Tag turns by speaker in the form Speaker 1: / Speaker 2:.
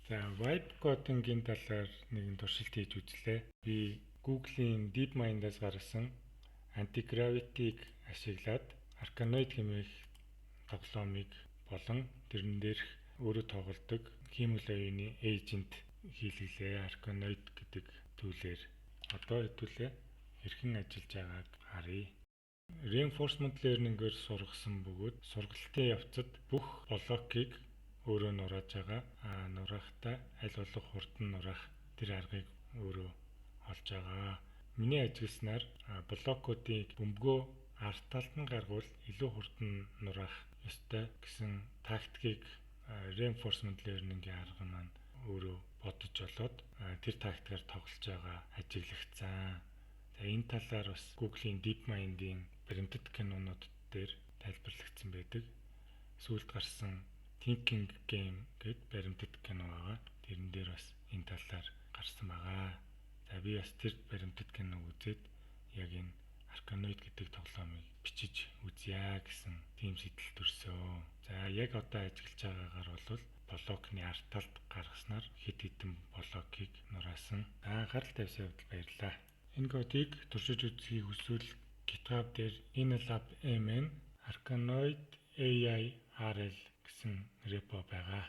Speaker 1: За, vibe coding-ийн талаар нэгэн туршилт хийж үзлээ. Би Google-ийн DeepMind-аас гаргасан anti-gravity-г ашиглаад Arkanoid хэмээх тоглоомыг болон тэрэн дээрх өөрөө тоглодог хиймэл оюуны agent хийлгэлээ. Arkanoid гэдэг зүйлээр одоо хэдүүлээ хэрхэн ажиллаж байгааг харъя. Reinforcement learning-ээр сургасан бөгөөд сургалтын явцад бүх блокийг өөрөө нурааж байгаа. Нураахтаа аль болох хурдан нураах тэр аргыг өөрөө олж байгаа. Миний ажигласнаар блокуудыг бөмбөгөө арт талд нь гаргуул илүү хурдан нураах ёстой гэсэн тактикийг reinforcement learning-ийн арга маань өөрөө бодож олоод тэр тактикаар тоглож байгаа ажиглагцсан. За, энэ талаар бас Google-ийн DeepMind-ийн баримтат кинонууд дээр тайлбарлагдсан байдаг. Сүүлд гарсан Thinking Game гэд баримтат кино байгаа. Тэрэн дээр бас энэ талаар гарсан байгаа. За, би бас тэр баримтат киног үзээд яг энэ Arkanoid гэдэг тоглоомыг бичиж үзье гэсэн тийм сэтэл төрсөн. За, яг одоо ажиллаж байгаагаар бол блокны арт талд гаргаснаар хэд хэдэн блокийг нураасан. Анхаарал тавьсан явдал баярлалаа. Энэ кодыг туршиж үзхийг хүсвэл GitHub дээр inlab.mn Arkanoid AI RL гэсэн репо байгаа.